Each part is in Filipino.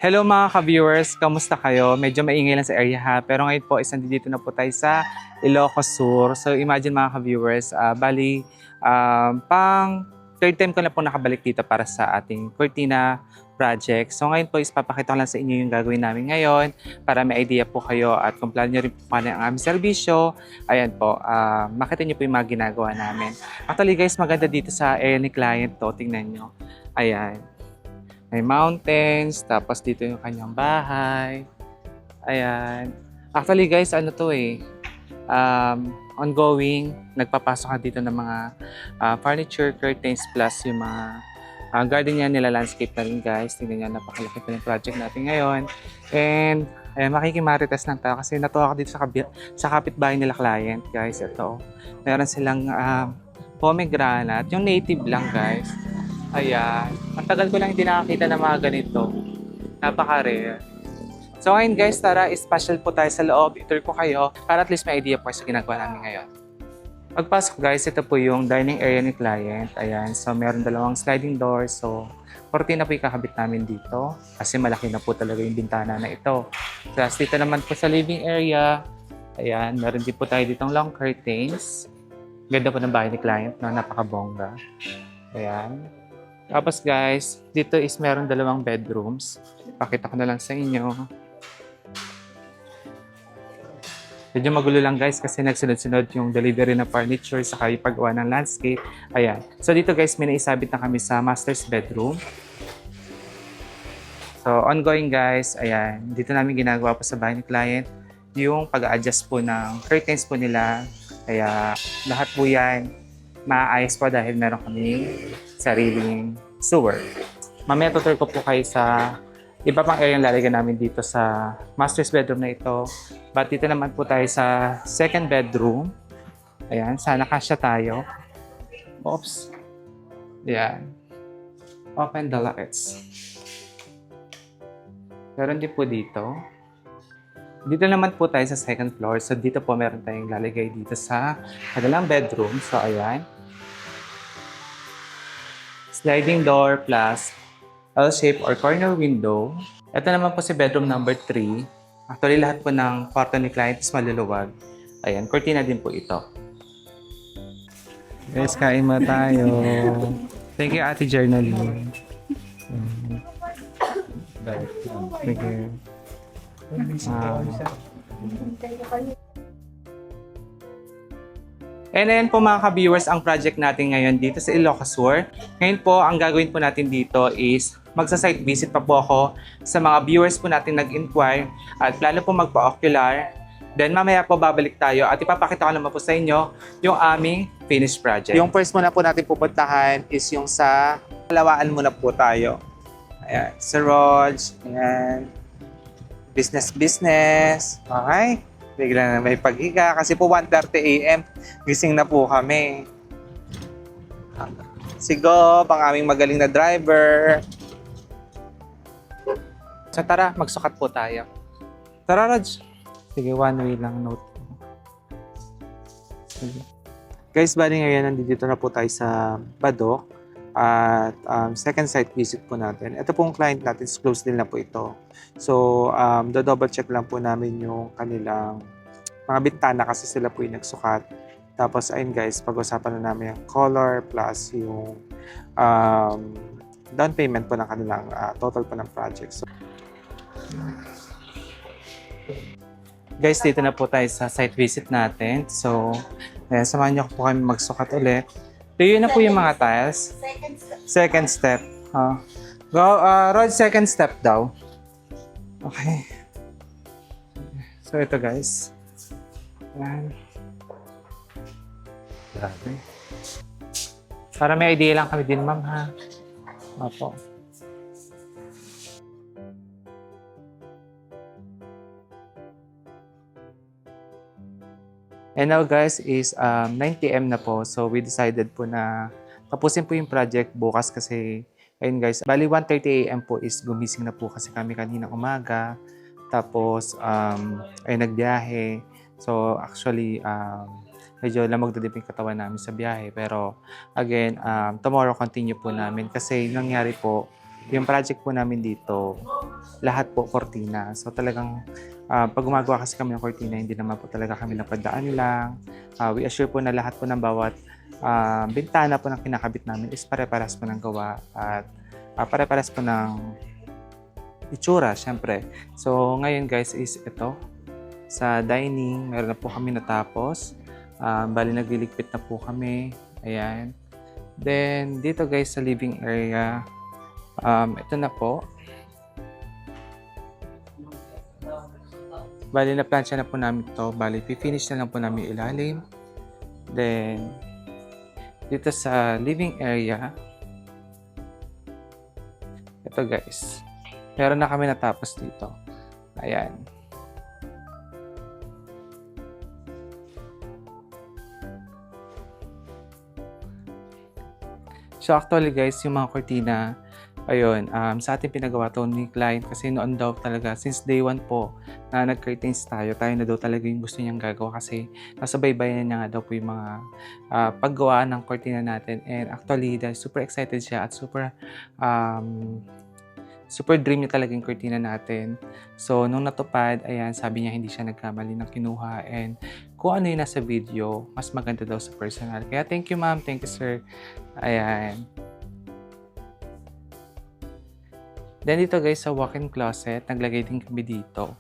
Hello mga ka-viewers, kamusta kayo? Medyo maingay lang sa area ha, pero ngayon po is nandito na po tayo sa Ilocos Sur. So imagine mga ka-viewers, pang third time ko na po nakabalik dito para sa ating Cortina project. So ngayon po is papakita ko lang sa inyo yung gagawin namin ngayon para may idea po kayo at kung plano nyo rin po paano ang aming serbisyo. Ayan po, makita nyo po yung mga ginagawa namin. Actually guys, maganda dito sa area ni client to, tingnan nyo. Ayan. May mountains, tapos dito yung kanyang bahay. Ayan. Actually guys, ano to ongoing. Nagpapasok ka dito ng mga furniture, curtains, plus yung mga garden niya nila, landscape na rin guys. Tingnan niya, napakalaki po yung project natin ngayon. And ayan, makikimarites lang tayo kasi natuwa ako dito sa kapitbahay nila client guys. Ito, meron silang pomegranate, yung native lang guys. Ayan. Ang tagal ko lang hindi nakakita ng mga ganito. Napaka-rare. So ngayon guys, tara, special po tayo sa loob. I-tour ko kayo para at least may idea po sa ginagawa namin ngayon. Pagpasok guys, ito po yung dining area ni client. Ayan. So meron dalawang sliding doors. So cortina po yung kakabit namin dito. Kasi malaki na po talaga yung bintana na ito. Tapos dito naman po sa living area. Ayan. Meron din po tayo ditong long curtains. Ganda po ng bahay ni client. No? Napakabongga. Ayan. Tapos guys, dito is meron dalawang bedrooms. Pakita ko na lang sa inyo. Medyo magulo lang guys kasi nagsunod-sunod yung delivery ng furniture saka yung paggawa ng landscape. Ayan. So dito guys, may naisabit na kami sa master's bedroom. So ongoing guys, ayan. Dito namin ginagawa po sa bahay ni client yung pag-adjust po ng curtains po nila. Kaya lahat po yan maayos po dahil meron kami sariling sewer. Mamaya tutur ko po kayo sa iba pang area yung lalagyan namin dito sa master's bedroom na ito. But dito naman po tayo sa second bedroom. Ayan, sana kasya tayo. Oops. Ayan. Open the lights. Meron din po dito. Dito naman po tayo sa second floor. So dito po meron tayong lalagay dito sa kanilang bedroom. So ayan. Sliding door plus L-shape or corner window. Ito naman po si bedroom number 3. Actually, lahat po ng kwarto ni client is maluluwag. Ayan, cortina din po ito. Guys, kain mo tayo. Thank you, Ate Journaling. Thank you. And then po mga ka-viewers, ang project natin ngayon dito sa Ilocos Sur. Ngayon po, ang gagawin po natin dito is magsa-site visit pa po ako sa mga viewers po natin nag-inquire at plano po magpa-ocular. Then mamaya po babalik tayo at ipapakita ko naman po sa inyo yung aming finished project. Yung first muna po natin pupuntahan is yung sa Kalawaan muna po tayo. Ayan, sa Roj. Ayan. Business. Okay. Bigla na may paghiga kasi po 1:30 AM gising na po kami. Si Gob, ang aming magaling na driver. So tara, magsukat po tayo. Tara Raj. Sige, one way lang note. Sige. Guys, bali ngayon nandito na po tayo sa Badok at second site visit po natin. Ito pong client natin, close din na po ito. So, do-double check lang po namin yung kanilang mga bintana kasi sila po yung nagsukat. Tapos, ayun guys, pag-usapan na namin yung color plus yung down payment po ng kanilang total po ng project. So, guys, dito na po tayo sa site visit natin. So, ayan, samahan niyo po kami magsukat ulit. Tuyo na po yung mga tiles. Second step. Go, Rod, second step daw. Okay. So, ito guys. Ayan. Grabe. Para may idea lang kami din, ma'am, ha? Opo. And now guys is 9 PM na po. So we decided po na tapusin po yung project bukas kasi ayun guys, bali 1:30 AM po is gumising na po kasi kami kanina umaga. Tapos ay nagbiyahe. So actually medyo lamog na din yung katawan namin sa biyahe. Pero again, tomorrow continue po namin kasi nangyari po yung project po namin dito, lahat po cortina. So talagang pag gumagawa kasi kami ng cortina, hindi naman po talaga kami napadaan lang. We assure po na lahat po ng bawat bintana po ng kinakabit namin is pare-paras po ng gawa at pare-paras po ng itsura, syempre. So ngayon guys is ito, sa dining, meron na po kami natapos. Bali nagliligpit na po kami. Ayan. Then, dito guys sa living area, ito na po. Bali na-plancha na po namin ito. Bali, finish na lang po namin ilalim. Then, dito sa living area, ito guys. Meron na kami natapos dito. Ayan. So actually guys, yung mga cortina, ayun, sa ating pinagawa to ni client kasi noon daw talaga, since day one po na nag-curtains tayo na daw talaga yung gusto niyang gagawa kasi nasa baybayan niya nga daw po yung mga paggawa ng cortina natin. And actually, dahil super excited siya at super dream niya talaga yung cortina natin. So, nung natupad, ayan, sabi niya hindi siya nagkamali ng kinuha. And kung ano yung nasa video, mas maganda daw sa personal. Kaya thank you ma'am, thank you sir. Ayan. Then dito guys, sa walk-in closet, naglagay din kami dito.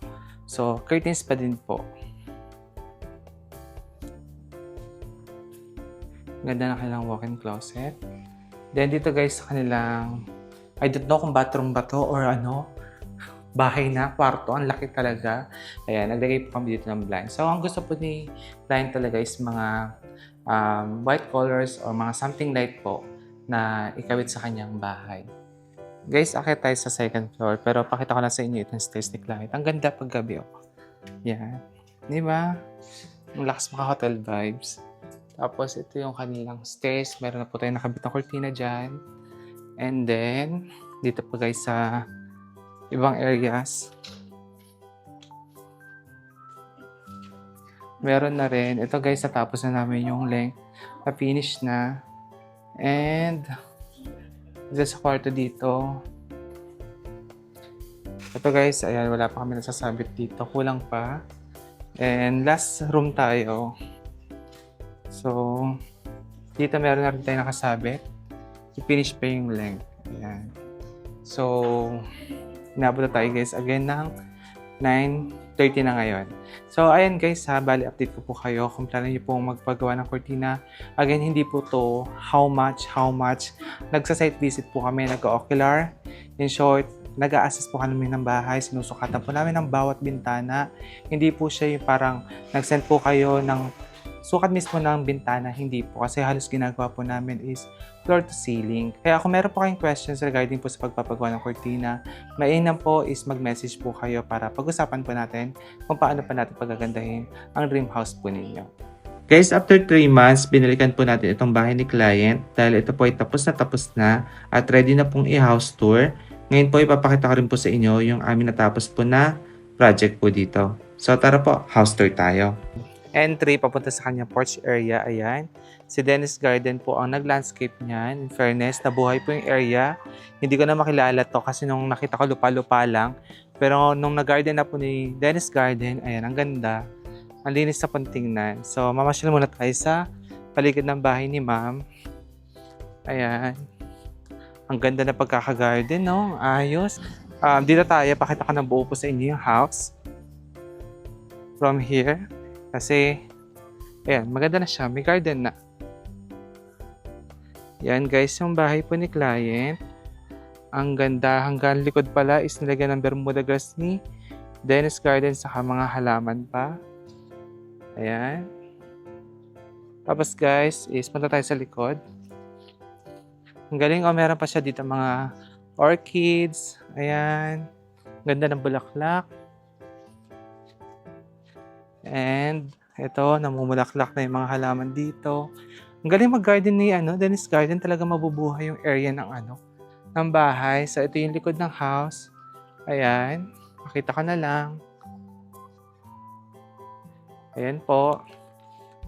So, curtains pa din po. Ganda na kanilang walk-in closet. Then dito guys, sa kanilang, I don't know kung bathroom ba to or ano, bahay na, kwarto, ang laki talaga. Ayan, naglagay po kami dito ng blind. So, ang gusto po ni client talaga is mga white colors or mga something light po na ikawit sa kanyang bahay. Guys, akit tayo sa second floor, pero pakita ko na sa inyo itong stairs ni client. Ang ganda pag gabi, oh. Yan. Di ba? Ang lakas maka-hotel vibes. Tapos, ito yung kanilang stairs. Meron na po tayo nakabit na cortina dyan. And then, dito po guys sa ibang areas. Meron na rin. Ito guys, natapos na namin yung length. Na-finish na. And, dito sa kwarto dito. Ito guys, ayan, wala pa kami nasasabit dito. Kulang pa. And last room tayo. So, dito meron na rin tayo nakasabit. I-finish pa yung length. Ayan. So, inabot na tayo guys again ng 9:30 na ngayon. So, ayan guys ha, bali update ko po kayo kung plano niyo pong magpagawa ng cortina. Again, hindi po to how much. Nagsa-site visit po kami, nag-ocular. In short, nag-a-assess po kami ng bahay, sinusukatan po namin ng bawat bintana. Hindi po siya yung parang nag-send po kayo ng sukat mismo ng bintana, hindi po. Kasi halos ginagawa po namin is floor to ceiling. Kaya kung meron po kayong questions regarding po sa pagpapagawa ng cortina, mainam po is mag-message po kayo para pag-usapan po natin kung paano pa natin pagagandahin ang dream house po ninyo. Guys, after 3 months, binalikan po natin itong bahay ni client dahil ito po ay tapos na at ready na pong i-house tour. Ngayon po ipapakita ko rin po sa inyo yung aming natapos po na project po dito. So tara po, house tour tayo. Entry papunta sa kanyang porch area, ayan. Si Dennis Garden po ang nag-landscape niyan. In fairness, nabuhay po yung area. Hindi ko na makilala to kasi nung nakita ko lupa-lupa lang. Pero nung nag-garden na po ni Dennis Garden, ayan, ang ganda. Ang linis na pantingnan. So, mamasyal muna tayo sa paligid ng bahay ni ma'am. Ayan. Ang ganda na pagkaka-garden, no? Ayos. Dito tayo, pakita ko ng buo po sa inyo yung house. From here. Kasi, ayan, maganda na siya. May garden na. Yan guys, yung bahay po ni client. Ang ganda. Hanggang likod pala is nilagyan ng Bermuda grass ni Dennis Garden saka mga halaman pa. Ayan. Tapos guys, is punta tayo sa likod. Ang galing, meron pa siya dito mga orchids. Ayan. Ganda ng bulaklak. And ito, namumulaklak na yung mga halaman dito. Ang galing mag-garden ni Dennis Garden. Talaga mabubuhay yung area ng bahay. So ito yung likod ng house. Ayan. Makita ka na lang. Ayan po.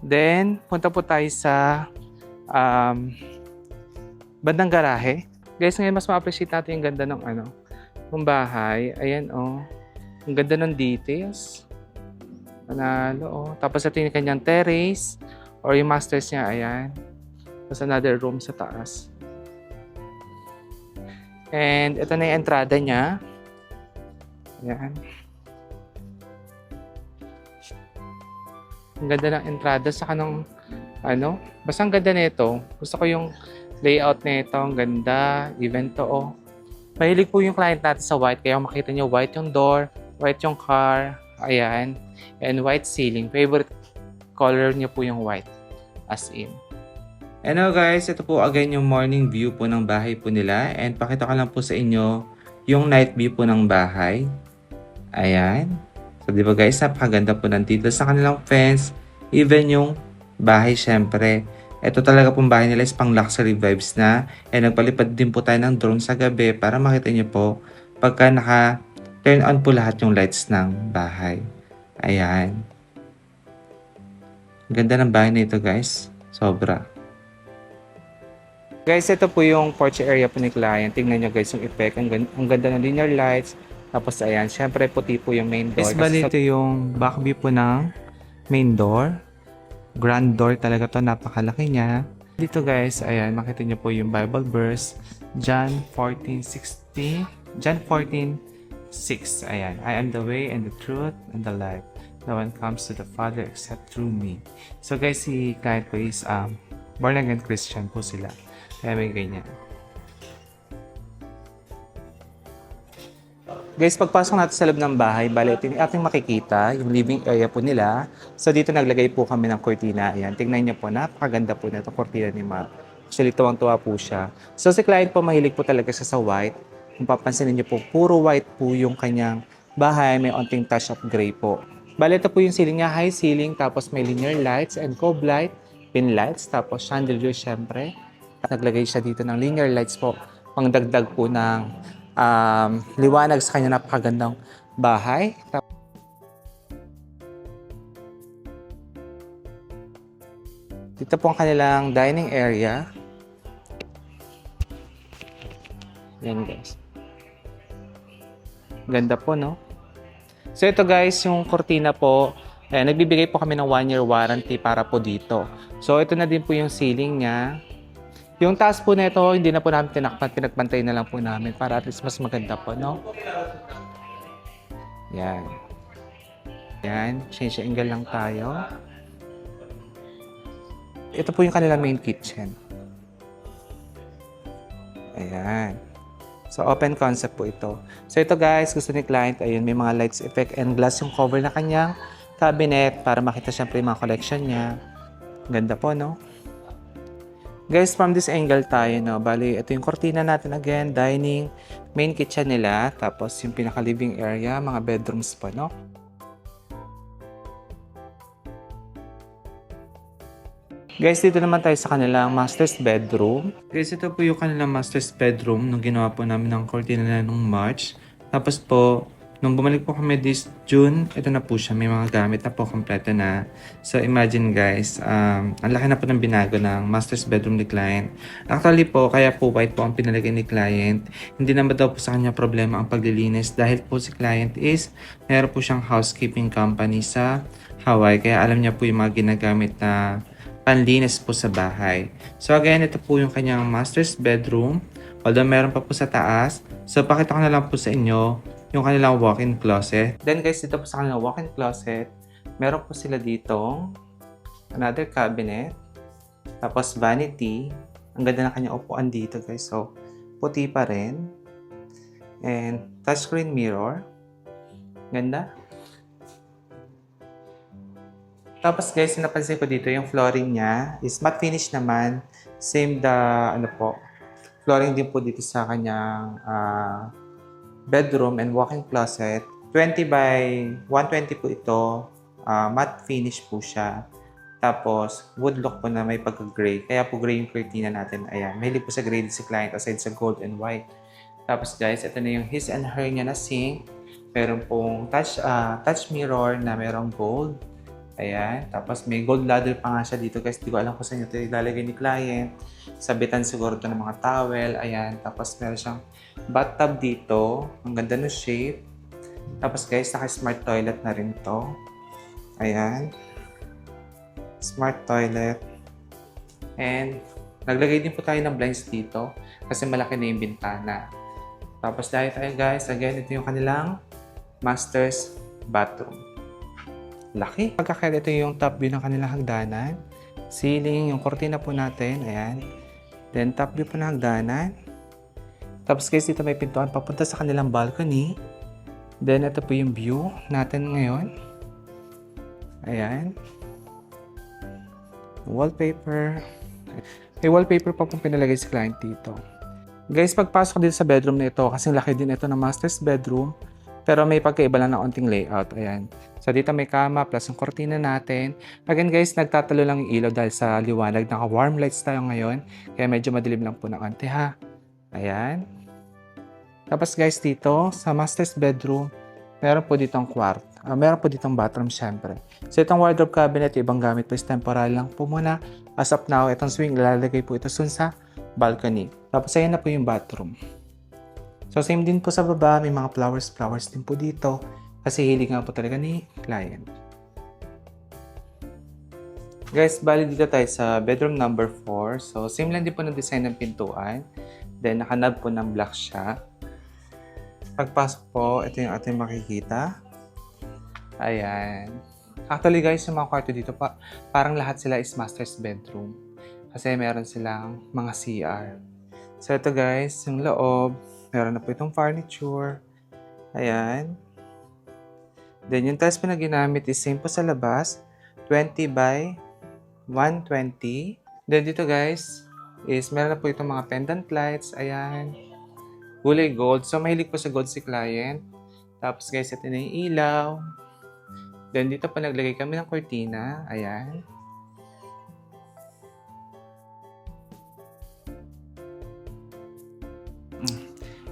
Then, punta po tayo sa bandang garahe. Guys, ngayon mas ma-appreciate natin yung ganda ng ng bahay. Ayan, oh. Ang ganda ng details. Panalo, oh. Tapos ito yung kanyang terrace or yung masters niya, ayan. Tapos another room sa taas. And ito na yung entrada niya. Ayan. Ang ganda ng entrada sa kanong basta ang ganda nito. Gusto ko yung layout nito, ang ganda, even to, oh. Mahilig po yung client natin sa white, kaya makita niyo white yung door, white yung car, ayan, and white ceiling. Favorite color niya po yung white, as in. And now guys, ito po again yung morning view po ng bahay po nila, and pakita ko lang po sa inyo yung night view po ng bahay. Ayan. So, di ba guys, napakaganda po nandito sa kanilang fence, even yung bahay syempre. Ito talaga pong bahay nila is pang luxury vibes na. And nagpalipad din po tayo ng drone sa gabi para makita nyo po pagka naka-turn on po lahat yung lights ng bahay. Ayan. Ganda ng bahay na ito guys. Sobra. Guys, ito po yung porch area po ni client. Tingnan nyo guys yung effect. Ang ganda ng linear lights. Tapos ayan, syempre puti po yung main door. Bali ito yung back view po ng main door. Grand door talaga to, napakalaki niya. Dito guys, ayan, makita niyo po yung Bible verse, John 14:60, John 14:6. Ayan, I am the way and the truth and the life. No one comes to the Father except through me. So guys, si client po is born again Christian po sila. Kaya may ganyan. Guys, pagpasok natin sa loob ng bahay, bali ito yung ating makikita, yung living area po nila. So dito naglagay po kami ng cortina. Ayan, tingnan niyo po, napakaganda po na itong cortina ni Ma. Actually, tuwang-tuwa po siya. So si client po, mahilig po talaga siya sa white. Kung papansinin niyo po, puro white po yung kanyang bahay, may onting touch of gray po. Bali ito po yung ceiling niya, high ceiling, tapos may linear lights and cove light, pin lights, tapos chandelier syempre. At naglagay siya dito ng linear lights po, pangdagdag po ng liwanag sa kanya napakagandang bahay. Dito po ang kanilang dining area. Yan guys. Ganda po, no? So ito guys, yung cortina po, nagbibigay po kami ng 1-year warranty para po dito. So ito na din po yung ceiling niya. Yung taas po nito, hindi na po namin tinakpan, pinagpantay na lang po namin para at least mas maganda po, no? Yan. Yan, change angle lang tayo. Ito po yung kanilang main kitchen. Ayan. So, open concept po ito. So, ito guys, gusto ni client, ayun, may mga lights effect and glass yung cover na kanyang cabinet para makita syempre yung mga collection niya. Ganda po, no? Guys, from this angle tayo, no? Bali, ito yung cortina natin again, dining, main kitchen nila, tapos yung pinaka-living area, mga bedrooms po, no? Guys, dito naman tayo sa kanilang master's bedroom. Guys, ito po yung kanilang master's bedroom nung ginawa po namin ng cortina na nung March. Tapos po, nung bumalik po kami this June, ito na po siya. May mga gamit na po, kompleto na. So, imagine guys, ang laki na po ng binago ng master's bedroom ni client. Actually po, kaya po white po ang pinalagay ni client. Hindi naman daw po sa kanya problema ang paglilinis dahil po si client is, meron po siyang housekeeping company sa Hawaii. Kaya alam niya po yung mga ginagamit na panlinis po sa bahay. So, again, ito po yung kanyang master's bedroom. Although meron pa po sa taas. So, pakita ko na lang po sa inyo yung kanilang walk-in closet. Then guys, dito po sa kanilang walk-in closet, meron po sila dito another cabinet, tapos vanity. Ang ganda ng kanyang upuan dito guys. So, puti pa rin. And touchscreen mirror. Ganda. Tapos guys, napansin ko dito yung flooring niya is matte finish naman. Same flooring din po dito sa kanyang bedroom and walk-in closet. 20 by 120 po ito. Matte finish po siya. Tapos, wood look po na may pagka-gray. Kaya po gray yung cortina natin. Ayan. Mahilig po sa gray si client aside sa gold and white. Tapos guys, ito na yung his and her niya na sink. Meron pong touch mirror na merong gold. Ayan. Tapos may gold ladder pa nga siya dito guys. Hindi ko alam kung saan ito ilalagay ni client. sabitan siguro to ng mga towel. Ayan. Tapos meron siyang bathtub dito. Ang ganda ng shape. Tapos guys, naka-smart toilet na rin to. Ayan. Smart toilet. And naglagay din po tayo ng blinds dito kasi malaki na yung bintana. Tapos dahil tayo guys, again, ito yung kanilang master's bathroom. Laki. Pagkakaya ito yung top view ng kanilang hagdanan. Ceiling, yung kortina po natin. Ayan. Then top view po ng hagdanan. Tapos guys, dito may pintuan papunta sa kanilang balcony. Then ito po yung view natin ngayon. Ayan. Wallpaper. May wallpaper pa pong pinalagay sa client dito. Guys, pagpasok dito sa bedroom na ito, kasing laki din ito ng master's bedroom. Pero may pagkaiba lang ng onting layout. Ayan. So, dito may kama plus yung kortina natin. Again guys, nagtatalo lang yung ilaw dahil sa liwanag. Naka-warm lights tayo ngayon. Kaya medyo madilim lang po ng onti ha. Ayan. Tapos guys, dito sa master's bedroom, meron po ditong kwarto. Meron po ditong bathroom syempre. So, itong wardrobe cabinet, ibang gamit po is temporary lang po muna. As of now, itong swing, ilalagay po ito sa balcony. Tapos, ayan na po yung bathroom. So, same din po sa baba. May mga flowers din po dito. Kasi hilig nga po talaga ni client. Guys, bali dito tayo sa bedroom number 4. So, same lang din po ng design ng pintuan. Then, nakanab po ng black siya. Pagpasok po, ito yung ating makikita. Ayan. Actually guys, yung mga kwarto dito, parang lahat sila is master's bedroom. Kasi meron silang mga CR. So, ito guys, yung loob. Meron na po itong furniture. Ayan. Then, yung tiles po na ginamit is same po sa labas. 20 by 120. Then, dito guys, is meron na po itong mga pendant lights. Ayan. Kulay gold. So, mahilig po sa gold si client. Tapos guys, ito na yung ilaw. Then, dito pa naglagay kami ng kortina. Ayan.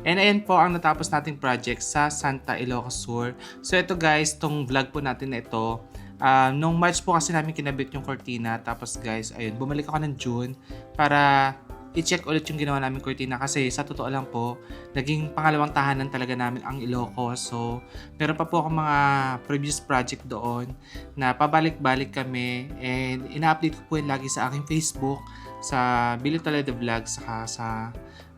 And ayan po ang natapos nating project sa Santa Ilocos Sur. So ito guys, tong vlog po natin na ito. Nung March po kasi namin kinabit yung cortina. Tapos guys, ayun, bumalik ako ng June para i-check ulit yung ginawa namin cortina. Kasi sa totoo lang po, naging pangalawang tahanan talaga namin ang Ilocos. So meron pa po akong mga previous project doon na pabalik-balik kami. And ina-update ko po yun lagi sa aking Facebook, sa Billy Toledo Vlog, saka sa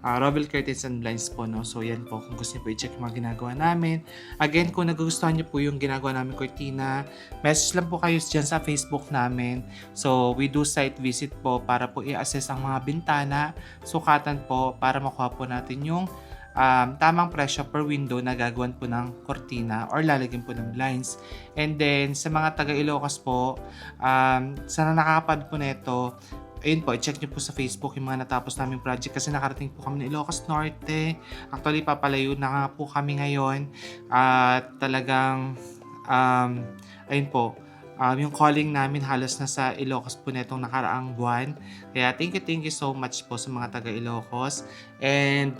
Robel Curtains and Blinds po, no? So, yan po. Kung gusto niyo po i-check yung mga ginagawa namin. Again, kung nagugustuhan niyo po yung ginagawa namin cortina, message lang po kayo dyan sa Facebook namin. So, we do site visit po para po i-assess ang mga bintana, sukatan po para makuha po natin yung tamang presyo per window na gagawin po ng cortina or lalagyan po ng blinds. And then, sa mga taga Ilocos po, sana nakakapad po nito. Ayun po, i-check nyo po sa Facebook yung mga natapos namin project kasi nakarating po kami ng Ilocos Norte. Actually, papalayo na nga po kami ngayon. At talagang, ayun po, yung calling namin halos na sa Ilocos po netong nakaraang buwan. Kaya thank you so much po sa mga taga Ilocos. And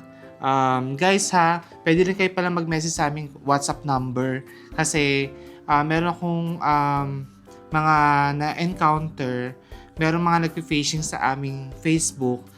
guys ha, pwede rin kayo pala mag-message sa aming WhatsApp number kasi meron akong mga na-encounter. Meron mga nagpi-phishing sa aming Facebook.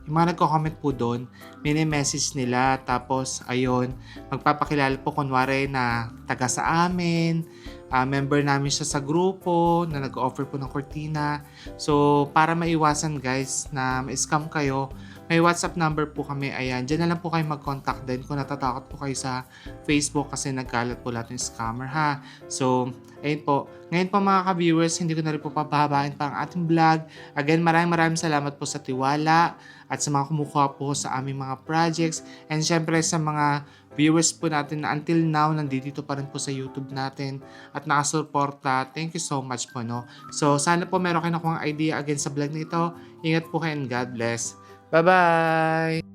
Yung mga nagko-comment po doon, mini-message nila. Tapos, ayun, magpapakilala po kunwari na taga sa amin. Member namin siya sa grupo na nag-offer po ng cortina. So, para maiwasan guys na ma-scam kayo, may WhatsApp number po kami. Ayan, dyan na lang po kayo mag-contact din kung natatakot po kayo sa Facebook kasi nagkalat po lahat ng scammer ha. So, ayun po. Ngayon po mga ka-viewers, hindi ko na rin po pabahabain pa ang ating vlog. Again, maraming salamat po sa tiwala at sa mga kumukuha po sa aming mga projects. And syempre sa mga viewers po natin na until now, nandito pa rin po sa YouTube natin at nakasuporta. Thank you so much po, no? So, sana po meron kayo nakuha idea again sa vlog na ito. Ingat po kayo and God bless. Bye-bye!